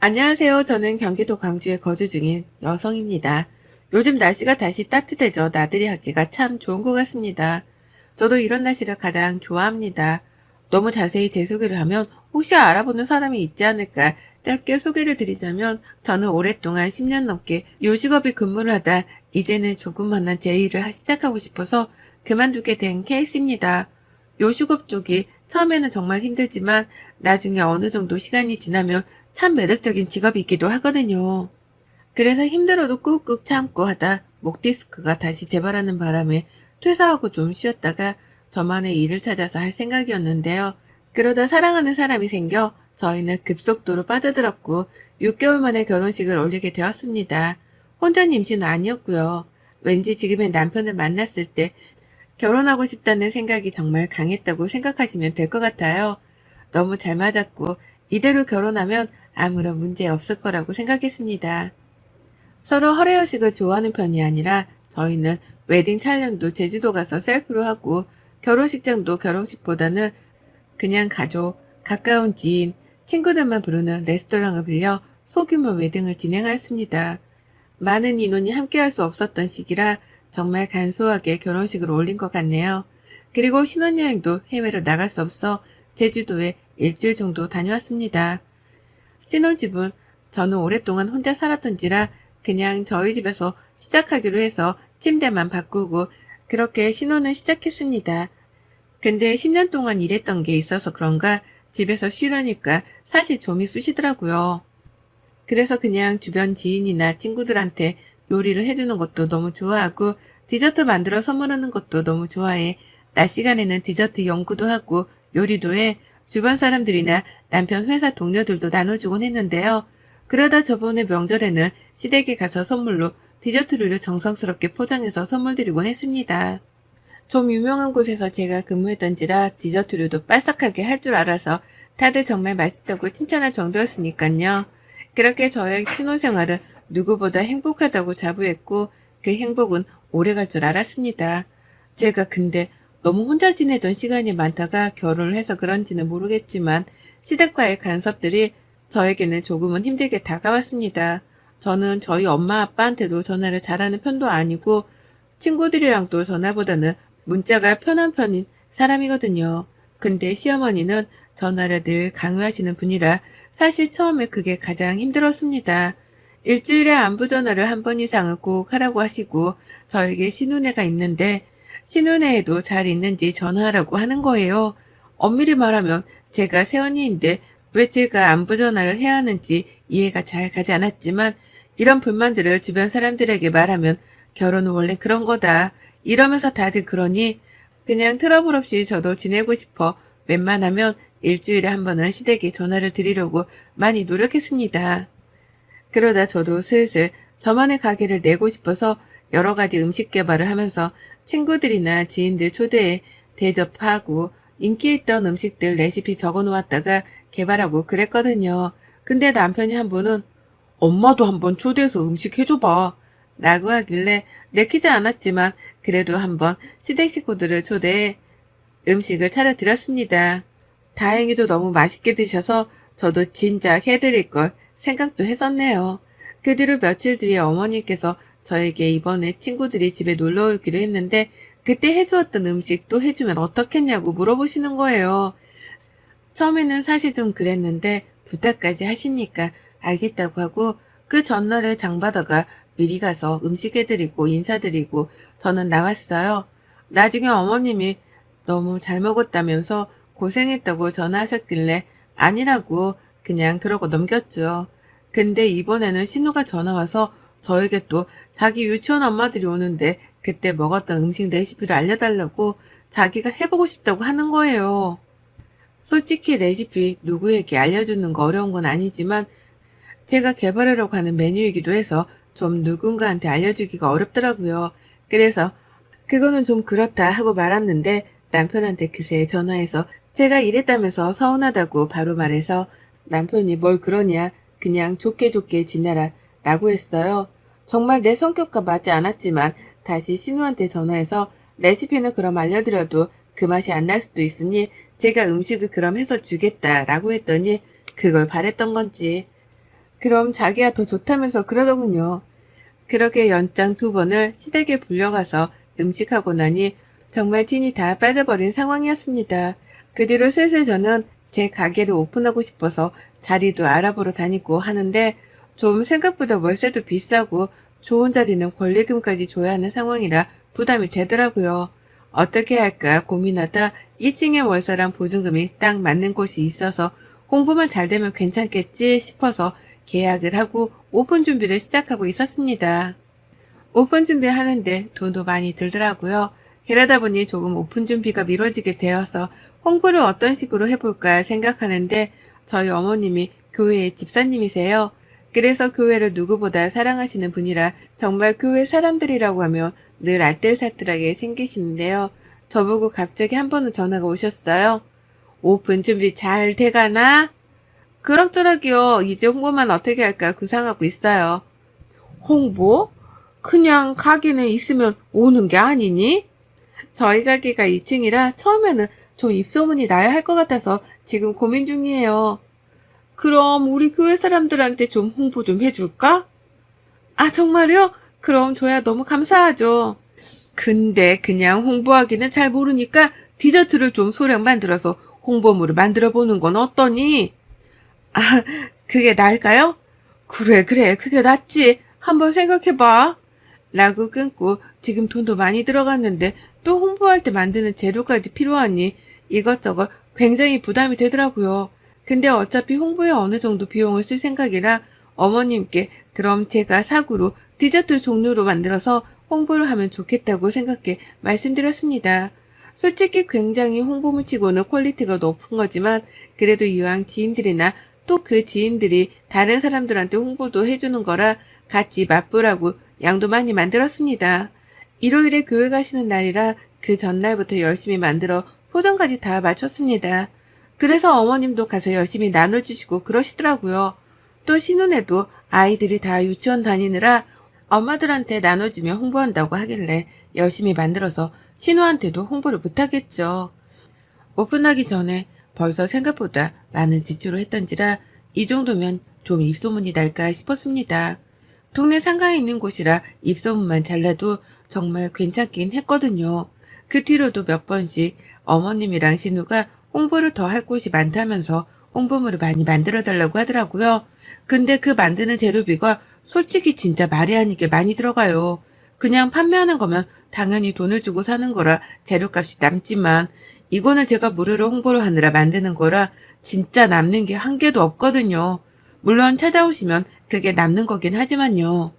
안녕하세요. 저는 경기도 광주에 거주 중인 여성입니다. 요즘 날씨가 다시 따뜻해져 나들이 하기가 참 좋은 것 같습니다. 저도 이런 날씨를 가장 좋아합니다. 너무 자세히 제 소개를 하면 혹시 알아보는 사람이 있지 않을까 짧게 소개를 드리자면 저는 오랫동안 10년 넘게 요식업에 근무를 하다 이제는 조금만한 제 일을 시작하고 싶어서 그만두게 된 케이스입니다. 요식업 쪽이 처음에는 정말 힘들지만 나중에 어느 정도 시간이 지나면 참 매력적인 직업이기도 하거든요. 그래서 힘들어도 꾹꾹 참고 하다 목 디스크가 다시 재발하는 바람에 퇴사하고 좀 쉬었다가 저만의 일을 찾아서 할 생각이었는데요. 그러다 사랑하는 사람이 생겨 저희는 급속도로 빠져들었고 6개월 만에 결혼식을 올리게 되었습니다. 혼전 임신은 아니었고요. 왠지 지금의 남편을 만났을 때 결혼하고 싶다는 생각이 정말 강했다고 생각하시면 될 것 같아요. 너무 잘 맞았고 이대로 결혼하면 아무런 문제 없을 거라고 생각했습니다. 서로 허례허식을 좋아하는 편이 아니라 저희는 웨딩 촬영도 제주도 가서 셀프로 하고 결혼식장도 결혼식보다는 그냥 가족, 가까운 지인, 친구들만 부르는 레스토랑을 빌려 소규모 웨딩을 진행하였습니다. 많은 인원이 함께할 수 없었던 시기라 정말 간소하게 결혼식을 올린 것 같네요. 그리고 신혼여행도 해외로 나갈 수 없어 제주도에 일주일 정도 다녀왔습니다. 신혼집은 저는 오랫동안 혼자 살았던지라 그냥 저희 집에서 시작하기로 해서 침대만 바꾸고 그렇게 신혼을 시작했습니다. 근데 10년 동안 일했던 게 있어서 그런가 집에서 쉬려니까 사실 좀이 쑤시더라고요. 그래서 그냥 주변 지인이나 친구들한테 요리를 해주는 것도 너무 좋아하고 디저트 만들어 선물하는 것도 너무 좋아해. 낮 시간에는 디저트 연구도 하고 요리도 해. 주변 사람들이나 남편 회사 동료들도 나눠주곤 했는데요. 그러다 저번에 명절에는 시댁에 가서 선물로 디저트류를 정성스럽게 포장해서 선물 드리곤 했습니다. 좀 유명한 곳에서 제가 근무했던지라 디저트류도 빠삭하게 할 줄 알아서 다들 정말 맛있다고 칭찬할 정도였으니까요. 그렇게 저의 신혼생활은 누구보다 행복하다고 자부했고 그 행복은 오래갈 줄 알았습니다. 제가 근데 너무 혼자 지내던 시간이 많다가 결혼을 해서 그런지는 모르겠지만 시댁과의 간섭들이 저에게는 조금은 힘들게 다가왔습니다. 저는 저희 엄마 아빠한테도 전화를 잘하는 편도 아니고 친구들이랑도 전화보다는 문자가 편한 편인 사람이거든요. 근데 시어머니는 전화를 늘 강요하시는 분이라 사실 처음에 그게 가장 힘들었습니다. 일주일에 안부 전화를 한 번 이상은 꼭 하라고 하시고 저에게 신혼애가 있는데 신혼애에도 잘 있는지 전화하라고 하는 거예요. 엄밀히 말하면 제가 새언니인데 왜 제가 안부 전화를 해야 하는지 이해가 잘 가지 않았지만 이런 불만들을 주변 사람들에게 말하면 결혼은 원래 그런 거다. 이러면서 다들 그러니 그냥 트러블 없이 저도 지내고 싶어 웬만하면 일주일에 한 번은 시댁에 전화를 드리려고 많이 노력했습니다. 그러다 저도 슬슬 저만의 가게를 내고 싶어서 여러 가지 음식 개발을 하면서 친구들이나 지인들 초대해 대접하고 인기 있던 음식들 레시피 적어 놓았다가 개발하고 그랬거든요. 근데 남편이 한 번은 엄마도 한번 초대해서 음식 해줘봐 라고 하길래 내키지 않았지만 그래도 한번 시댁 식구들을 초대해 음식을 차려드렸습니다. 다행히도 너무 맛있게 드셔서 저도 진작 해드릴 걸 생각도 했었네요. 그 뒤로 며칠 뒤에 어머니께서 저에게 이번에 친구들이 집에 놀러 오기로 했는데 그때 해주었던 음식 또 해주면 어떻겠냐고 물어보시는 거예요. 처음에는 사실 좀 그랬는데 부탁까지 하시니까 알겠다고 하고 그 전날에 장바다가 미리 가서 음식 해드리고 인사드리고 저는 나왔어요. 나중에 어머님이 너무 잘 먹었다면서 고생했다고 전화하셨길래 아니라고 그냥 그러고 넘겼죠. 근데 이번에는 신우가 전화와서 저에게 또 자기 유치원 엄마들이 오는데 그때 먹었던 음식 레시피를 알려달라고 자기가 해보고 싶다고 하는 거예요. 솔직히 레시피 누구에게 알려주는 거 어려운 건 아니지만 제가 개발하려고 하는 메뉴이기도 해서 좀 누군가한테 알려주기가 어렵더라고요. 그래서 그거는 좀 그렇다 하고 말았는데 남편한테 그새 전화해서 제가 이랬다면서 서운하다고 바로 말해서 남편이 뭘 그러냐 그냥 좋게 좋게 지내라 라고 했어요. 정말 내 성격과 맞지 않았지만 다시 신우한테 전화해서 레시피는 그럼 알려드려도 그 맛이 안 날 수도 있으니 제가 음식을 그럼 해서 주겠다 라고 했더니 그걸 바랬던 건지 그럼 자기야 더 좋다면서 그러더군요. 그렇게 연장 2번을 시댁에 불려가서 음식하고 나니 정말 진이 다 빠져버린 상황이었습니다. 그 뒤로 슬슬 저는 제 가게를 오픈하고 싶어서 자리도 알아보러 다니고 하는데 좀 생각보다 월세도 비싸고 좋은 자리는 권리금까지 줘야 하는 상황이라 부담이 되더라고요. 어떻게 할까 고민하다 2층에 월세랑 보증금이 딱 맞는 곳이 있어서 홍보만 잘 되면 괜찮겠지 싶어서 계약을 하고 오픈 준비를 시작하고 있었습니다. 오픈 준비하는데 돈도 많이 들더라고요. 그러다 보니 조금 오픈 준비가 미뤄지게 되어서 홍보를 어떤 식으로 해볼까 생각하는데 저희 어머님이 교회의 집사님이세요. 그래서 교회를 누구보다 사랑하시는 분이라 정말 교회 사람들이라고 하면 늘 알뜰살뜰하게 생기시는데요. 저보고 갑자기 한 번은 전화가 오셨어요. 오픈 준비 잘 돼가나? 그럭저럭이요. 이제 홍보만 어떻게 할까 구상하고 있어요. 홍보? 그냥 가게는 있으면 오는 게 아니니? 저희 가게가 2층이라 처음에는 좀 입소문이 나야 할 것 같아서 지금 고민 중이에요. 그럼 우리 교회 사람들한테 좀 홍보 좀 해줄까? 아, 정말요? 그럼 줘야 너무 감사하죠. 근데 그냥 홍보하기는 잘 모르니까 디저트를 좀 소량 만들어서 홍보물을 만들어 보는 건 어떠니? 아, 그게 나을까요? 그래, 그래, 그게 낫지. 한번 생각해봐. 라고 끊고 지금 돈도 많이 들어갔는데 또 홍보할 때 만드는 재료까지 필요하니 이것저것 굉장히 부담이 되더라고요. 근데 어차피 홍보에 어느 정도 비용을 쓸 생각이라 어머님께 그럼 제가 사구로 디저트 종류로 만들어서 홍보를 하면 좋겠다고 생각해 말씀드렸습니다. 솔직히 굉장히 홍보물 치고는 퀄리티가 높은 거지만 그래도 이왕 지인들이나 또 그 지인들이 다른 사람들한테 홍보도 해주는 거라 같이 맛보라고 양도 많이 만들었습니다. 일요일에 교회 가시는 날이라 그 전날부터 열심히 만들어 포장까지 다 마쳤습니다. 그래서 어머님도 가서 열심히 나눠주시고 그러시더라고요. 또 신혼에도 아이들이 다 유치원 다니느라 엄마들한테 나눠주며 홍보한다고 하길래 열심히 만들어서 신우한테도 홍보를 부탁했죠. 오픈하기 전에 벌써 생각보다 많은 지출을 했던지라 이 정도면 좀 입소문이 날까 싶었습니다. 동네 상가에 있는 곳이라 입소문만 잘라도 정말 괜찮긴 했거든요. 그 뒤로도 몇 번씩 어머님이랑 신우가 홍보를 더 할 곳이 많다면서 홍보물을 많이 만들어달라고 하더라고요. 근데 그 만드는 재료비가 솔직히 진짜 말이 아니게 많이 들어가요. 그냥 판매하는 거면 당연히 돈을 주고 사는 거라 재료값이 남지만 이거는 제가 무료로 홍보를 하느라 만드는 거라 진짜 남는 게 한 개도 없거든요. 물론 찾아오시면 그게 남는 거긴 하지만요.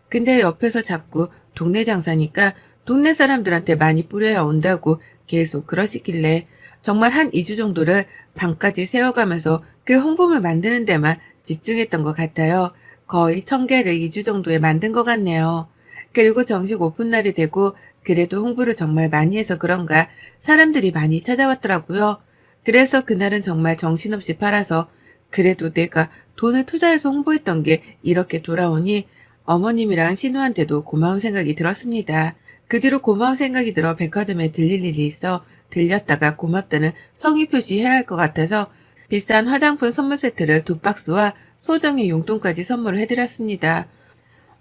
근데 옆에서 자꾸 동네 장사니까 동네 사람들한테 많이 뿌려야 온다고 계속 그러시길래 정말 한 2주 정도를 방까지 세워가면서 그 홍보물 만드는 데만 집중했던 것 같아요. 거의 1000개를 2주 정도에 만든 것 같네요. 그리고 정식 오픈날이 되고 그래도 홍보를 정말 많이 해서 그런가 사람들이 많이 찾아왔더라고요. 그래서 그날은 정말 정신없이 팔아서 그래도 내가 돈을 투자해서 홍보했던 게 이렇게 돌아오니 어머님이랑 신우한테도 고마운 생각이 들었습니다. 그 뒤로 고마운 생각이 들어 백화점에 들릴 일이 있어 들렸다가 고맙다는 성의 표시해야 할 것 같아서 비싼 화장품 선물 세트를 2박스와 소정의 용돈까지 선물을 해드렸습니다.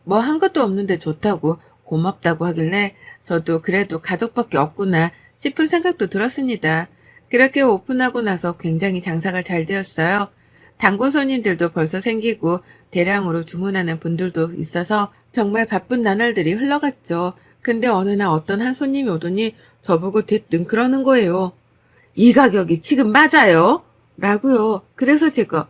뭐 한 것도 없는데 좋다고 고맙다고 하길래 저도 그래도 가족밖에 없구나 싶은 생각도 들었습니다. 그렇게 오픈하고 나서 굉장히 장사가 잘 되었어요. 단골 손님들도 벌써 생기고 대량으로 주문하는 분들도 있어서 정말 바쁜 나날들이 흘러갔죠. 근데 어느 날 어떤 한 손님이 오더니 저보고 대뜸 그러는 거예요. 이 가격이 지금 맞아요? 라고요. 그래서 제가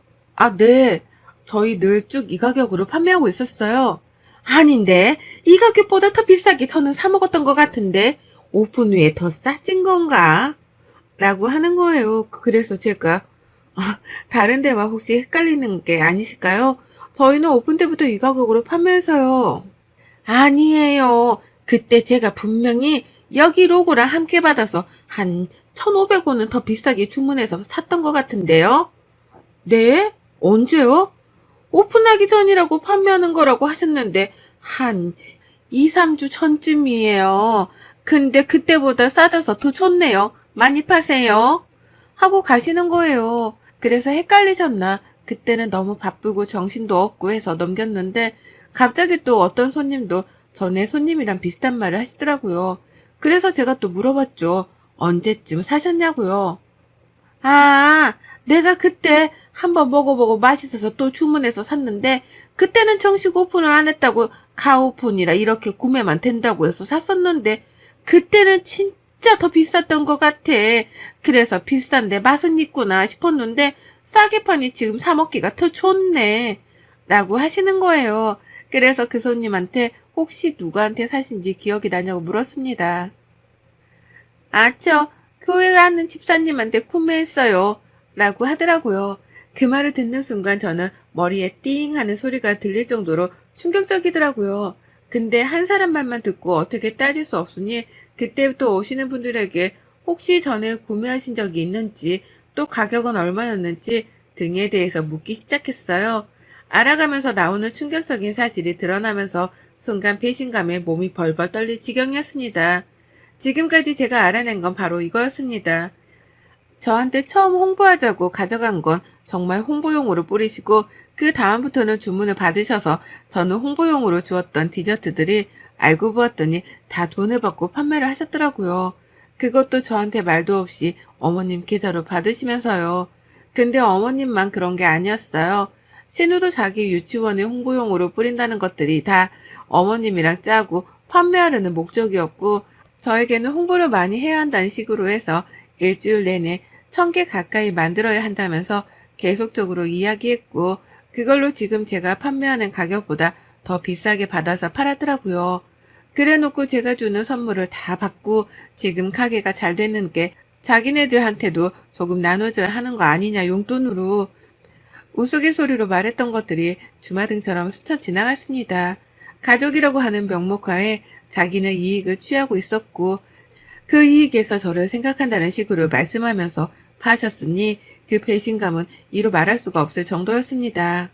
네. 저희 늘 쭉 이 가격으로 판매하고 있었어요. 아닌데 이 가격보다 더 비싸게 저는 사 먹었던 것 같은데 오픈 후에 더 싸진 건가? 라고 하는 거예요. 그래서 제가 다른 데와 혹시 헷갈리는 게 아니실까요? 저희는 오픈 때부터 이 가격으로 판매해서요. 아니에요. 그때 제가 분명히 여기 로고랑 함께 받아서 한 1,500원은 더 비싸게 주문해서 샀던 것 같은데요. 네? 언제요? 오픈하기 전이라고 판매하는 거라고 하셨는데 한 2, 3주 전쯤이에요. 근데 그때보다 싸져서 더 좋네요. 많이 파세요. 하고 가시는 거예요. 그래서 헷갈리셨나? 그때는 너무 바쁘고 정신도 없고 해서 넘겼는데 갑자기 또 어떤 손님도 전에 손님이랑 비슷한 말을 하시더라고요. 그래서 제가 또 물어봤죠. 언제쯤 사셨냐고요. 아, 내가 그때 한번 먹어보고 맛있어서 또 주문해서 샀는데 그때는 정식 오픈을 안 했다고 가오픈이라 이렇게 구매만 된다고 해서 샀었는데 그때는 진짜 더 비쌌던 것 같아. 그래서 비싼데 맛은 있구나 싶었는데 싸게 파니 지금 사 먹기가 더 좋네. 라고 하시는 거예요. 그래서 그 손님한테 혹시 누구한테 사신지 기억이 나냐고 물었습니다. 아, 저 교회 가는 집사님한테 구매했어요. 라고 하더라고요. 그 말을 듣는 순간 저는 머리에 띵 하는 소리가 들릴 정도로 충격적이더라고요. 근데 한 사람 말만 듣고 어떻게 따질 수 없으니 그때부터 오시는 분들에게 혹시 전에 구매하신 적이 있는지 또 가격은 얼마였는지 등에 대해서 묻기 시작했어요. 알아가면서 나오는 충격적인 사실이 드러나면서 순간 배신감에 몸이 벌벌 떨릴 지경이었습니다. 지금까지 제가 알아낸 건 바로 이거였습니다. 저한테 처음 홍보하자고 가져간 건 정말 홍보용으로 뿌리시고 그 다음부터는 주문을 받으셔서 저는 홍보용으로 주었던 디저트들이 알고 보았더니 다 돈을 받고 판매를 하셨더라고요. 그것도 저한테 말도 없이 어머님 계좌로 받으시면서요. 근데 어머님만 그런 게 아니었어요. 신우도 자기 유치원의 홍보용으로 뿌린다는 것들이 다 어머님이랑 짜고 판매하려는 목적이었고 저에게는 홍보를 많이 해야 한다는 식으로 해서 일주일 내내 1000개 가까이 만들어야 한다면서 계속적으로 이야기했고 그걸로 지금 제가 판매하는 가격보다 더 비싸게 받아서 팔았더라고요. 그래놓고 제가 주는 선물을 다 받고 지금 가게가 잘 되는 게 자기네들한테도 조금 나눠줘야 하는 거 아니냐 용돈으로 우스갯소리로 말했던 것들이 주마등처럼 스쳐 지나갔습니다. 가족이라고 하는 명목하에 자기는 이익을 취하고 있었고 그 이익에서 저를 생각한다는 식으로 말씀하면서 파셨으니 그 배신감은 이루 말할 수가 없을 정도였습니다.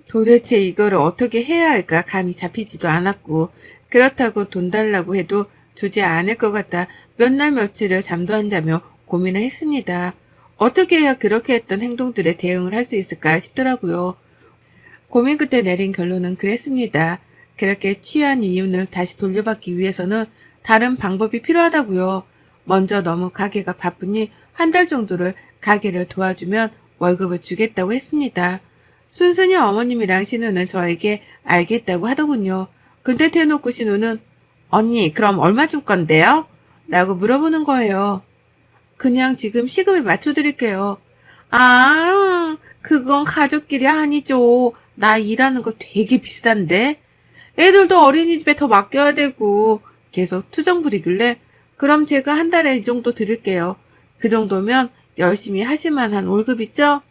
도대체 이거를 어떻게 해야 할까 감이 잡히지도 않았고 그렇다고 돈 달라고 해도 주지 않을 것 같아 몇 날 며칠을 잠도 안 자며 고민을 했습니다. 어떻게 해야 그렇게 했던 행동들에 대응을 할 수 있을까 싶더라고요. 고민 끝에 내린 결론은 그랬습니다. 그렇게 취한 이윤을 다시 돌려받기 위해서는 다른 방법이 필요하다고요. 먼저 너무 가게가 바쁘니 한 달 정도를 가게를 도와주면 월급을 주겠다고 했습니다. 순순히 어머님이랑 신우는 저에게 알겠다고 하더군요. 근데 대놓고 신우는 언니 그럼 얼마 줄 건데요? 라고 물어보는 거예요. 그냥 지금 시급에 맞춰드릴게요. 아, 그건 가족끼리 아니죠. 나 일하는 거 되게 비싼데. 애들도 어린이집에 더 맡겨야 되고 계속 투정 부리길래 그럼 제가 한 달에 이 정도 드릴게요. 그 정도면 열심히 하실 만한 월급이죠?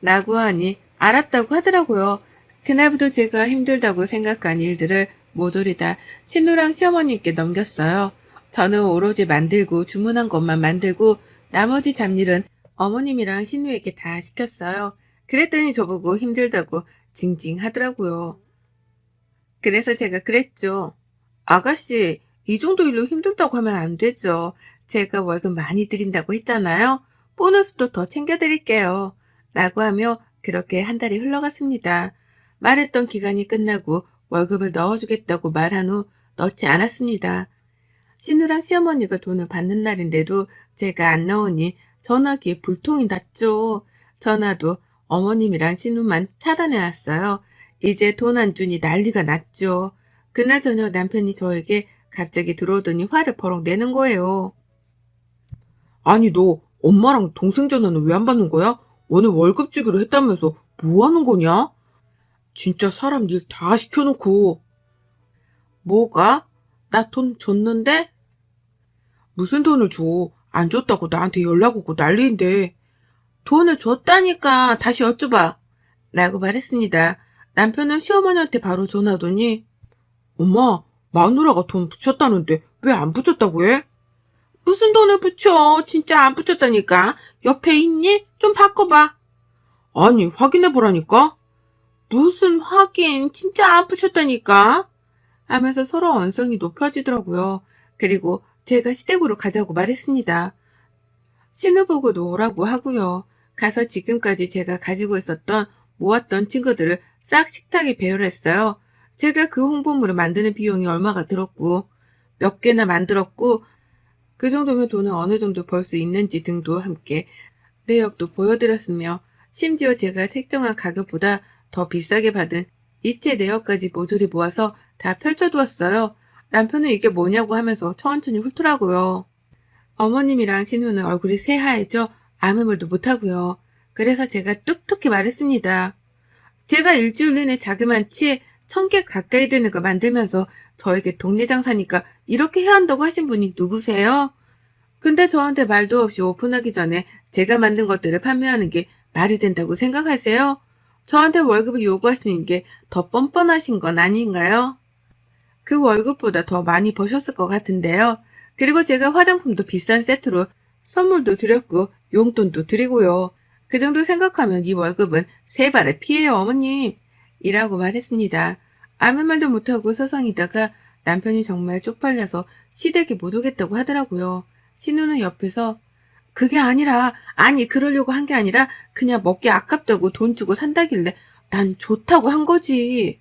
라고 하니 알았다고 하더라고요. 그날부터 제가 힘들다고 생각한 일들을 모조리 다 신우랑 시어머님께 넘겼어요. 저는 오로지 만들고 주문한 것만 만들고 나머지 잡일은 어머님이랑 신우에게 다 시켰어요. 그랬더니 저보고 힘들다고 징징하더라고요. 그래서 제가 그랬죠. 아가씨, 이 정도 일로 힘들다고 하면 안 되죠. 제가 월급 많이 드린다고 했잖아요. 보너스도 더 챙겨드릴게요. 라고 하며 그렇게 한 달이 흘러갔습니다. 말했던 기간이 끝나고 월급을 넣어주겠다고 말한 후 넣지 않았습니다. 신우랑 시어머니가 돈을 받는 날인데도 제가 안 넣으니 전화기에 불통이 났죠. 전화도 어머님이랑 신우만 차단해놨어요. 이제 돈 안 주니 난리가 났죠. 그날 저녁 남편이 저에게 갑자기 들어오더니 화를 버럭 내는 거예요. 아니 너 엄마랑 동생 전화는 왜 안 받는 거야? 오늘 월급 주기로 했다면서 뭐 하는 거냐? 진짜 사람 일 다 시켜놓고. 뭐가? 나 돈 줬는데? 무슨 돈을 줘? 안 줬다고 나한테 연락 오고 난리인데. 돈을 줬다니까 다시 여쭤봐. 라고 말했습니다. 남편은 시어머니한테 바로 전화하더니 엄마, 마누라가 돈 붙였다는데 왜 안 붙였다고 해? 무슨 돈을 붙여? 진짜 안 붙였다니까. 옆에 있니? 좀 바꿔봐. 아니, 확인해보라니까. 무슨 확인? 진짜 안 붙였다니까. 하면서 서로 언성이 높아지더라고요. 그리고 제가 시댁으로 가자고 말했습니다. 신우 보고도 오라고 하고요. 가서 지금까지 제가 가지고 있었던 모았던 친구들을 싹 식탁에 배열했어요. 제가 그 홍보물을 만드는 비용이 얼마가 들었고 몇 개나 만들었고 그 정도면 돈을 어느 정도 벌 수 있는지 등도 함께 내역도 보여드렸으며 심지어 제가 책정한 가격보다 더 비싸게 받은 이체 내역까지 모조리 모아서 다 펼쳐두었어요. 남편은 이게 뭐냐고 하면서 천천히 훑더라고요. 어머님이랑 신우는 얼굴이 새하얘져 아무 말도 못하고요. 그래서 제가 뚝뚝히 말했습니다. 제가 일주일 내내 자그만치 1000개 가까이 되는 거 만들면서 저에게 동네 장사니까 이렇게 해야 한다고 하신 분이 누구세요? 근데 저한테 말도 없이 오픈하기 전에 제가 만든 것들을 판매하는 게 말이 된다고 생각하세요? 저한테 월급을 요구하시는 게 더 뻔뻔하신 건 아닌가요? 그 월급보다 더 많이 버셨을 것 같은데요. 그리고 제가 화장품도 비싼 세트로 선물도 드렸고 용돈도 드리고요. 그 정도 생각하면 이 월급은 세 발의 피해요, 어머님. 이라고 말했습니다. 아무 말도 못하고 서성이다가 남편이 정말 쪽팔려서 시댁에 못 오겠다고 하더라고요. 신우는 옆에서 그게 아니라 아니 그러려고 한 게 아니라 그냥 먹기 아깝다고 돈 주고 산다길래 난 좋다고 한 거지.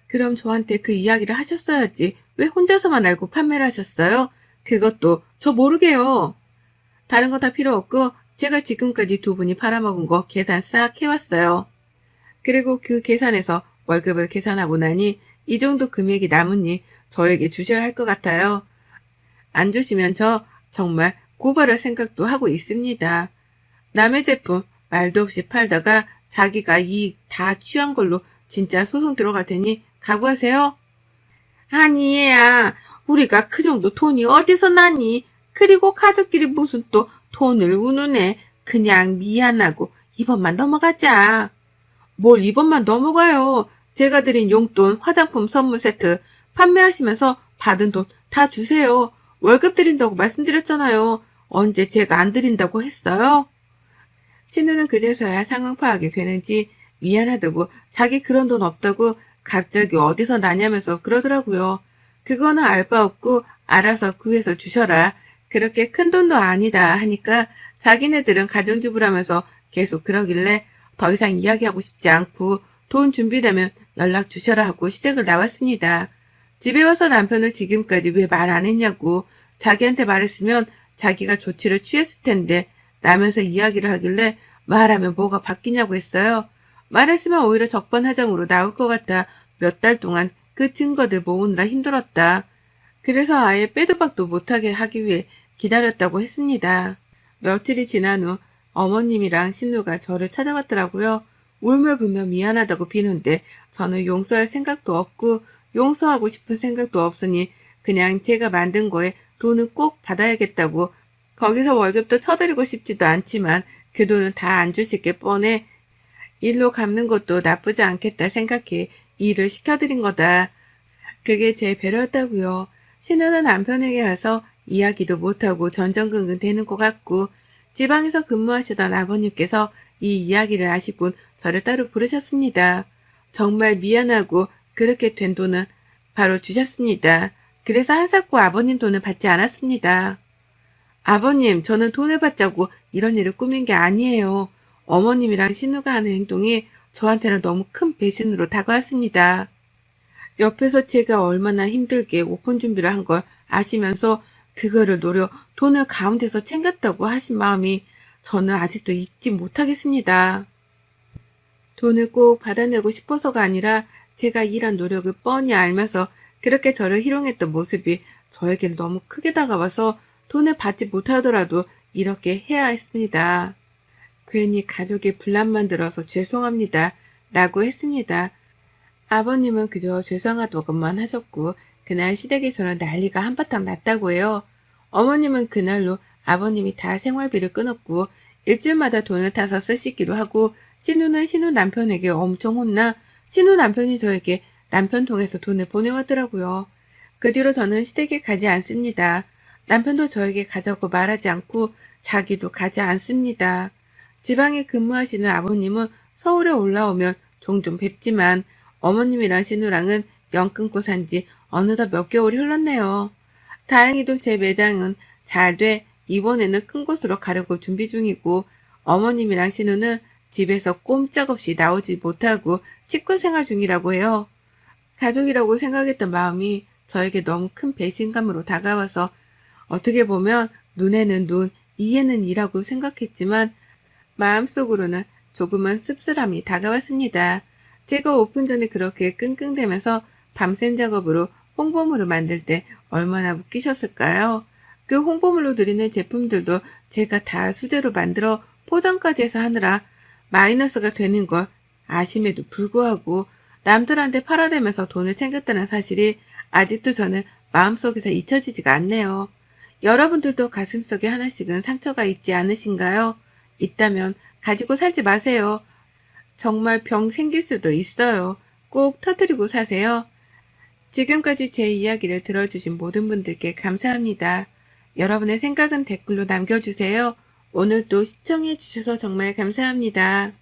그럼 저한테 그 이야기를 하셨어야지. 왜 혼자서만 알고 판매를 하셨어요? 그것도 저 모르게요. 다른 거 다 필요 없고 제가 지금까지 두 분이 팔아먹은 거 계산 싹 해왔어요. 그리고 그 계산에서 월급을 계산하고 나니 이 정도 금액이 남으니 저에게 주셔야 할 것 같아요. 안 주시면 저 정말 고발할 생각도 하고 있습니다. 남의 제품 말도 없이 팔다가 자기가 이익 다 취한 걸로 진짜 소송 들어갈 테니 각오하세요. 아니 얘야 우리가 그 정도 돈이 어디서 나니? 그리고 가족끼리 무슨 또 돈을 우는애. 그냥 미안하고 이번만 넘어가자. 뭘 이번만 넘어가요. 제가 드린 용돈 화장품 선물 세트 판매하시면서 받은 돈 다 주세요. 월급 드린다고 말씀드렸잖아요. 언제 제가 안 드린다고 했어요? 신우는 그제서야 상황 파악이 되는지 미안하다고 자기 그런 돈 없다고 갑자기 어디서 나냐면서 그러더라고요. 그거는 알 바 없고 알아서 구해서 주셔라. 그렇게 큰 돈도 아니다 하니까 자기네들은 가정주부라면서 계속 그러길래 더 이상 이야기하고 싶지 않고 돈 준비되면 연락 주셔라 하고 시댁을 나왔습니다. 집에 와서 남편을 지금까지 왜 말 안 했냐고 자기한테 말했으면 자기가 조치를 취했을 텐데 라면서 이야기를 하길래 말하면 뭐가 바뀌냐고 했어요. 말했으면 오히려 적반하장으로 나올 것 같아 몇 달 동안 그 증거들 모으느라 힘들었다. 그래서 아예 빼도 박도 못하게 하기 위해 기다렸다고 했습니다. 며칠이 지난 후 어머님이랑 신우가 저를 찾아왔더라고요. 울며불며 미안하다고 비는데 저는 용서할 생각도 없고 용서하고 싶은 생각도 없으니 그냥 제가 만든 거에 돈은 꼭 받아야겠다고 거기서 월급도 쳐드리고 싶지도 않지만 그 돈은 다 안 주실 게 뻔해 일로 갚는 것도 나쁘지 않겠다 생각해 일을 시켜드린 거다. 그게 제 배려였다고요. 신우는 남편에게 가서 이야기도 못하고 전전긍긍 되는 것 같고 지방에서 근무하시던 아버님께서 이 이야기를 아시곤 저를 따로 부르셨습니다. 정말 미안하고 그렇게 된 돈은 바로 주셨습니다. 그래서 한사코 아버님 돈을 받지 않았습니다. 아버님, 저는 돈을 받자고 이런 일을 꾸민 게 아니에요. 어머님이랑 신우가 하는 행동이 저한테는 너무 큰 배신으로 다가왔습니다. 옆에서 제가 얼마나 힘들게 오픈 준비를 한 걸 아시면서 그거를 노려 돈을 가운데서 챙겼다고 하신 마음이 저는 아직도 잊지 못하겠습니다. 돈을 꼭 받아내고 싶어서가 아니라 제가 일한 노력을 뻔히 알면서 그렇게 저를 희롱했던 모습이 저에게는 너무 크게 다가와서 돈을 받지 못하더라도 이렇게 해야 했습니다. 괜히 가족의 분란만 들어서 죄송합니다. 라고 했습니다. 아버님은 그저 죄송하다고만 하셨고 그날 시댁에서는 난리가 한바탕 났다고 해요. 어머님은 그날로 아버님이 다 생활비를 끊었고 일주일마다 돈을 타서 쓰시기로 하고 신우는 신우 남편에게 엄청 혼나 신우 남편이 저에게 남편 통해서 돈을 보내왔더라고요. 그 뒤로 저는 시댁에 가지 않습니다. 남편도 저에게 가자고 말하지 않고 자기도 가지 않습니다. 지방에 근무하시는 아버님은 서울에 올라오면 종종 뵙지만 어머님이랑 신우랑은 연 끊고 산지 어느덧 몇 개월이 흘렀네요. 다행히도 제 매장은 잘 돼 이번에는 큰 곳으로 가려고 준비 중이고 어머님이랑 신우는 집에서 꼼짝없이 나오지 못하고 치과 생활 중이라고 해요. 가족이라고 생각했던 마음이 저에게 너무 큰 배신감으로 다가와서 어떻게 보면 눈에는 눈, 이에는 이라고 생각했지만 마음속으로는 조금은 씁쓸함이 다가왔습니다. 제가 오픈 전에 그렇게 끙끙대면서 밤샘 작업으로 홍보물을 만들 때 얼마나 웃기셨을까요? 그 홍보물로 드리는 제품들도 제가 다 수제로 만들어 포장까지 해서 하느라 마이너스가 되는 걸 아심에도 불구하고 남들한테 팔아대면서 돈을 챙겼다는 사실이 아직도 저는 마음속에서 잊혀지지가 않네요. 여러분들도 가슴속에 하나씩은 상처가 있지 않으신가요? 있다면 가지고 살지 마세요. 정말 병 생길 수도 있어요. 꼭 터뜨리고 사세요. 지금까지 제 이야기를 들어주신 모든 분들께 감사합니다. 여러분의 생각은 댓글로 남겨주세요. 오늘도 시청해주셔서 정말 감사합니다.